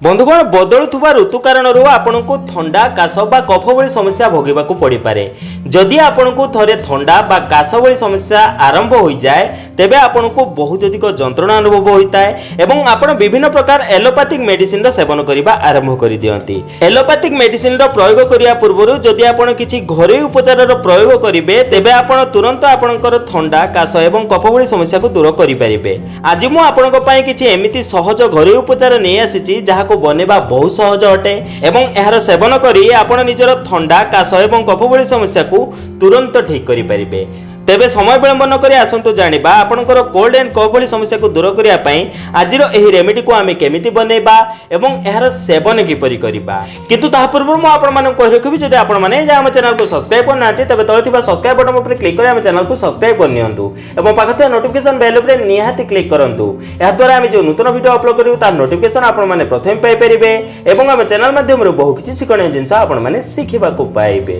बंधुगण बदलुवा ऋतु कारण आपको थंडा काश बा कफ भली समस्या भोगवाक पड़ पारे। जदि आपको थरे थंडा बा काश भली समस्या आरंभ हो जाए तेबे आपको बहुत अधिक जंत्रणा अनुभव होता है एवं आप विभिन्न प्रकार एलोपैथिक मेडिसिन सेवन करने आरंभ कर दियंती। एलोपैथिक मेडिसिन प्रयोग करने पूर्व जदि आप किसी घरोई उपचार प्रयोग करेंगे तेबे आप तुरंत आपंकर थंडा काश एवं कफ भली समस्या को दूर करेंगे। आज मुझे किसी एमती सहज घरोई उपचार नहीं आसी जहाँ बनवा बहुत सहज अटे एवं यार सेवन करी आपण निजर थंडा काश एवं कफ भली समस्या को तुरंत ठीक करि परिबे। तेबे समय विलंब न करी आसंतु जानिबा आपनकर कोल्ड एंड कफ भली समस्या को दूर करिया पई आजिर एही रेमेडी को आमे केमिति बनेबा एवं यार सेवन किपरि करिबा। किंतु ता पूर्व मु आपण माने कहि रखिबि जदि आपण माने जे हम चैनल को सब्सक्राइब करनांती तबे तळे थिबा सब्सक्राइब बटन ऊपर क्लिक करि हम चैनल को सब्सक्राइब करनियंतु एवं पाखते नोटिफिकेशन बेल ऊपर निहाती क्लिक करंतु। या द्वारा आमे जो नूतन वीडियो अपलोड करिवु तार नोटिफिकेशन आपण माने प्रथम पाई परिबे एवं हम चैनल माध्यम रे बहु किछि शिखणीय जिंस आपण माने शिखिबा को पाइबे।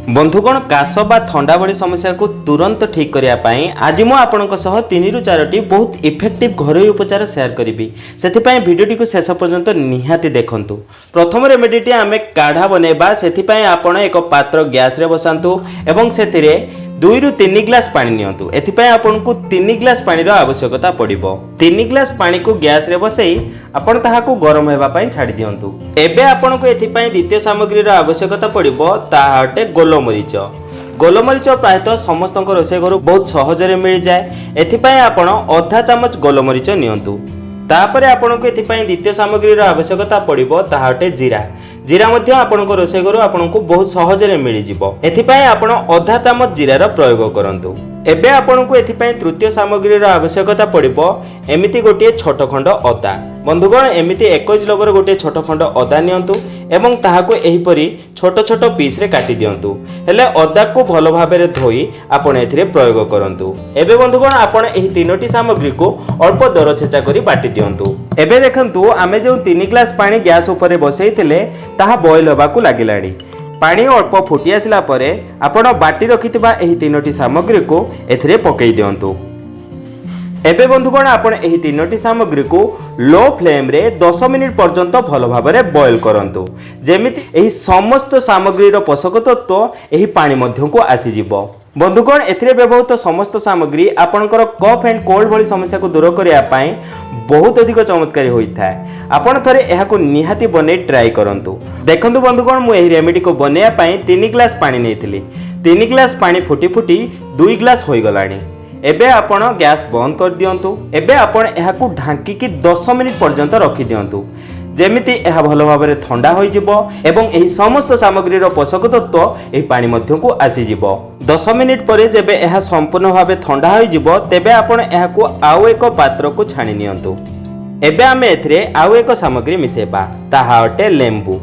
बंधुगण काश बा थंडा भली समस्या को तुरंत ठीक करने आज मु आपनक सह 3 ରୁ 4टी बहुत इफेक्टिव घरोई उपचार शेयर करी से भिडियोटी को शेष पर्यंत निहाती देखंतु। प्रथम रेमेडीटी आमे काढ़ा बनेबा से आपण एक पात्र गैस रे बसांतु एवं सेतिरे 2 ରୁ 3 ग्लास पानी नियंतु। एथिपाई आपनको 3 ग्लास पानी रो आवश्यकता पड़िबो। 3 ग्लास पानी को गैस रे बसई आपण ताहाको गरम हेबा पई छाडी दियंतु। एबे आपनको एथिपाई द्वितीय सामग्री रो आवश्यकता पड़िबो ताहाटे गोलमरीच। गोलमरीच प्रायतः समस्त रोषे घर बहुत सहजरे मिल जाए। एथिपाई आपण आधा चामच गोलमरीच नियंतु। तापर आपनको एथिपाई द्वितीय सामग्री रो आवश्यकता पड़िबो ताहाटे जीरा। जीरा मध्य आपनको रोषे घर आपनको बहुत सहजरे मिल जिवो। एथिपाई आपण आधा चामच जीरार प्रयोग करंतु। एबे आपनको एथिपाई तृतीय सामग्री रो आवश्यकता पड़िबो एमिति गोटे छोट खंड अदा। बंधुगण एमिति 21 लबर गोटे छोट खंड अदा नियंतु एवं ताहाको एहिपरि छोट छोट पीस रे काटी दियंतु। हेले अदा को भलो भाबे रे धोई आपण एथिरे प्रयोग करंतु। एबे बंधुगण आपण एही तीनोटी सामग्री को अल्प दर छेचा करी बाटी दियंतु। एबे देखंतु आमे जो 3 ग्लास पानी गैस ऊपर बसैथिले ताहा बॉईल होबा को लागिलाडी। पानी अल्प फुटी आसला परे आपण बाटी रखिथिबा एही तीनोटी सामग्री को एथिरे पकई दियंतु। एबे बंधुगण आपण एही तीनोटी सामग्री को लो फ्लेम रे 10 मिनिट पर्यंत भलो भाबरे बॉईल करंतु जेमिति एही समस्त सामग्री रो पोषक तत्व एही पानी मध्य को आसी जिवो। बंधुगण एथिरे व्यवहृत समस्त सामग्री आपनकर कफ एंड कोल्ड भली समस्या को दूर करिया पई बहुत अधिक चमत्कारी होइथाय। आपण थरे एहाको निहाती बने ट्राई करंतु। देखंतु बंधुगण मु एही रेमेडी को बनेया पई 3 ग्लास पानी नेथिली। 3 ग्लास पानी फुटी फुटी 2 ग्लास होई गलानी। एबे आपण गैस बंद कर दियंतु। एबे आपण एहाकु ढांकी की 10 मिनिट पर्यंत रखि दियंतु जेमिति एहा भलो भाबरे ठंडा होई जिवो एवं एही समस्त सामग्री रो पोषक तत्व एही पानी मध्य को आसी जिवो। 10 मिनिट परे जेबे एहा संपूर्ण भाबे ठंडा होई जिवो तेबे आपण एहाकु आउ एक पात्र को छाणी नियंतु। एबे आमे एथिरे आउ एक सामग्री मिसेबा ताहा अटे लेंबू।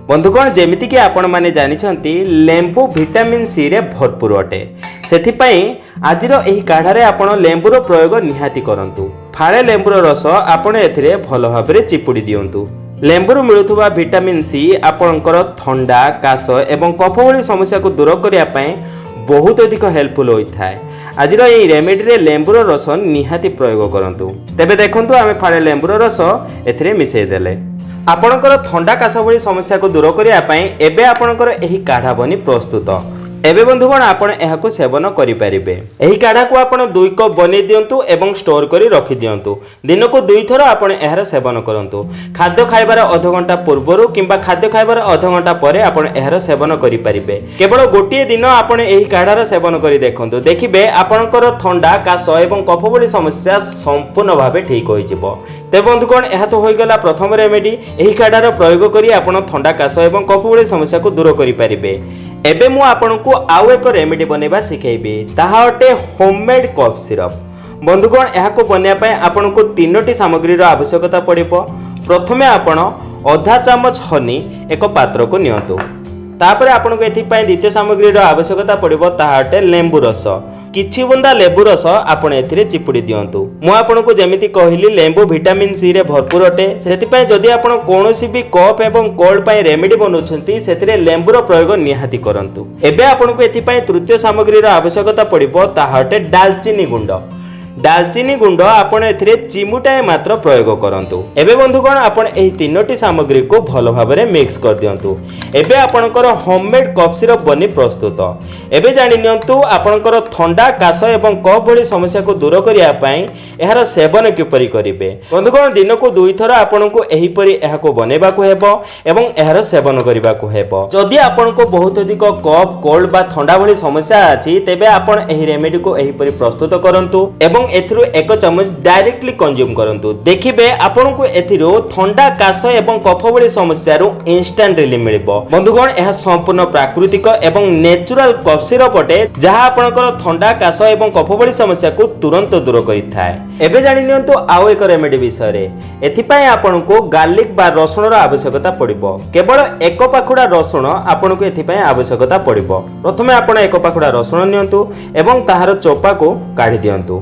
बंधुगण जेमिति कि आपण माने जानिछंती लेंबू विटामिन सी रे भरपूर अटे। सेथिपाई आजिर एही काढ़ारे आपण लेंबूर प्रयोग निहाती करंतु। फाळे लेंबूर रस आपण एथिरे भलो भाबरे चिपुडी दियंतु। लेंबूर मिलुथुबा विटामिन सी आपणकर थंडा काश एवं कफ भली समस्या को दूर करिया पई बहुत अधिक हेल्पफुल होइथाय। आजिर एही रेमेडी रे लेंबूर रस निहाती प्रयोग करंतु। तेबे देखंतु आमे फाळे लेंबूर रस एथिरे मिसेई देले। आपणकर थंडा काश भली समस्या को दूर करिया पई एबे आपणकर एही काढ़ा बनी प्रस्तुत। एबे बंधुगण आपण एहाको सेवन करि परिबे। एही काढ़ा को आपण 2 कप बनै दियंतु एवं स्टोर करी रखि दियंतु। दिन को 2 थर आपण एहार सेवन करंतु। खाद्य खाइबार आधा घंटा पूर्वरु किंबा खाद्य खाइबार आधा घंटा परे आपण एहार सेवन करि परिबे। केवल गोटिए दिन आपण एही काढ़ार सेवन करि देखंतु। देखिबे आपणकर थंडा काश एवं कफ भली समस्या संपूर्ण भाबे ठीक होई जिवो। ते बंधुगण एहा तो होई गला प्रथम रेमेडी। एही काढ़ार प्रयोग करी आपण थंडा काश एवं कफ भली समस्या को दूर करि परिबे। एबे मु आपनको आउ एक रेमेडी बनेबा सिखेबी ताहा अटे होममेड कफ सिरप। बंधुगण एहाको बनिया पय आपनको 3टी सामग्री रो आवश्यकता पड़िबो। प्रथमे आपण आधा चामच हनी एक पात्र को नियंतु। तापर आपनको एथि पय द्वितीय सामग्री रो आवश्यकता पड़िबो ताहा अटे लेंबू रस। किछि बुंदा लेबू रस आपण एथिरे चिपुडी दियंतु। मु आपनको जेमिति कहिली लेंबू विटामिन सी रे भरपूर अटे। सेति पय जदि आपण कोनोसी भी कफ एवं कोल्ड पय रेमेडी बनउछंती सेतिरे लेंबूर प्रयोग निहाती करंतु। एबे आपनको एथि पय तृतीय सामग्री रो आवश्यकता पड़िबो ताहा अटे दालचीनी गुंड। दालचीनी गुंड आपण एथिरे चिमुटाए मात्र प्रयोग करंतु। एबे बंधुगण आपण एही तीनोटी सामग्री को भलो भाबरे मिक्स कर दियंतु। एबे आपणकर होममेड कफ सिरप बनी प्रस्तुत। एबे जानि नियंतु आपणकर थंडा काश एवं कफ भली समस्या को दूर करिया पई एहार सेवन किपरि करिवे। बंधुगण दिन को 2 थर आपणको एही परि एहाको बनेबा को हेबो एवं एहार सेवन करिबा को हेबो। जदि आपणको बहुत अधिक कफ कोल्ड बा थंडा भली समस्या अछि तेबे आपण एही रेमेडी को एही परि प्रस्तुत करंतु एवं एथिरु 1 चम्मच डायरेक्टली कंज्यूम करंतु। देखिबे आपणको एथिरु थंडा काश एवं कफ भली समस्या रु इंस्टेंट रिलीफ मिलिबो। बंधुगण एहा संपूर्ण प्राकृतिक एवं नेचुरल कफ सिरप अटे जहा आपणकर थंडा काश एवं कफ भली समस्या को तुरंत दूर करिथाय। एबे जानि नियंतु आउ एक रेमेडी विषय रे। एथिपाई आपणको गार्लिक बा रसुण रो आवश्यकता पड़िबो। केवल 1 पाखुडा रसुण आपणको एथिपाई आवश्यकता पड़िबो। प्रथमे आपण 1 पाखुडा रसुण नियंतु एवं ताहार चोपा को काढी दियंतु।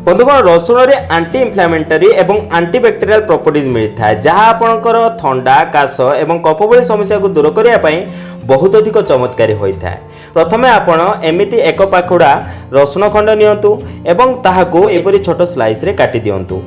बंधुगण रसुण रे एंटी इन्फ्लेमेटरी एवं एंटीबैक्टेरियल प्रॉपर्टीज मिलता है जहां आपणकर थंडा काश एवं कफ भली समस्या को दूर करिया पई बहुत अधिक चमत्कारी होता है। प्रथमे आपण एमिति 1 पाखुडा रसुण खंड नियंतु एवं ताहाको एपरि छोट स्लाइस रे काटि दियंतु।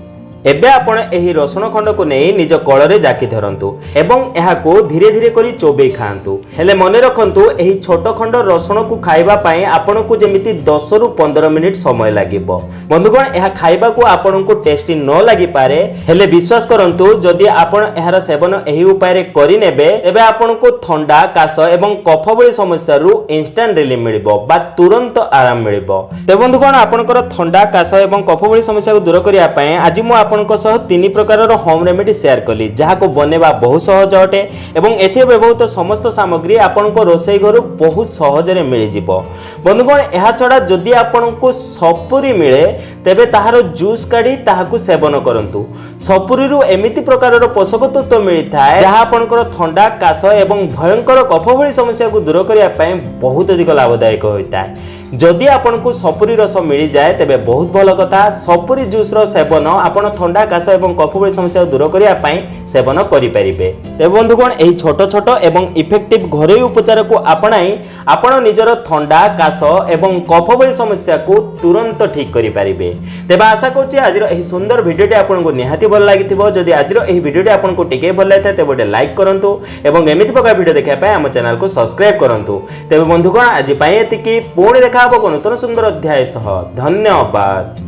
एबे आपण एही रसुण खंड को नहीं निज कଳରେ जाकी धरंतु एवं एहाको धीरे धीरे करी चोबे खांतु। हेले मने रखंतु एही छोट खंड रसुण को खाइबा पई आपनको जेमिति 10 रु 15 मिनिट समय लागिबो। बंधुगण एहा खाइबा को आपनको टेस्टी न लागि पारे हेले विश्वास करंतु जदि आपण एहार सेवन एही उपाय रे करि नेबे तेबे आपनको थंडा काश एवं कफ भली समस्या रु इंस्टेंट रिलीफ मिलिबो बा तुरंत आराम मिलिबो। ते बंधुगण आपनकर थंडा काश एवं कफ भली समस्या को दूर करिया पई आज मु आपनको सह 3 प्रकार होम रेमेडी शेयर कली जहा को बनेबा बहुत सहज अटे एवं एथे व्यवहृत समस्त सामग्री आपनको रोसई घर बहुत सहज रे मिल जिवो। बंधुगण एहा छडा जदि आपनको सपुरी मिले तेबे ताहार जूस काढी ताहाकु सेवन करंतु। सपुरी रु एमिति प्रकार पोषक तत्व मिलता जहा आपनकर थंडा काश एवं भयंकर कफ भली समस्या को दूर करिया पई बहुत अधिक लाभदायक होता है। जदि आपनको सपुरी रस मिल जाए तेबे बहुत भल कथा। सपुरी जूस रो सेवन आपण थंडा काश एवं कफ भली समस्या दूर करिया पई सेवन करि परिबे। ते बंधुगण एही छोट छोट एवं इफेक्टिव घरोई उपचार को अपनाई आपण निजर थंडा काश एवं कफ भली समस्या को तुरंत ठीक करि परिबे। तेबे आशा करछि आजिर एही सुंदर भिडियोटी आपनको निहाती भल लागिथिबो। जदि आजिर एही भिडियोटी आपनको टिके भल लागै तेबे गोटे लाइक करंतु एवं एमिति प्रकार भिडियो देखिया पई हम चैनल को सब्सक्राइब करंतु। तेबे बंधुगण आज पई एतिकी पुणी देखा हबो नूतन सुंदर अध्याय सह। धन्यवाद।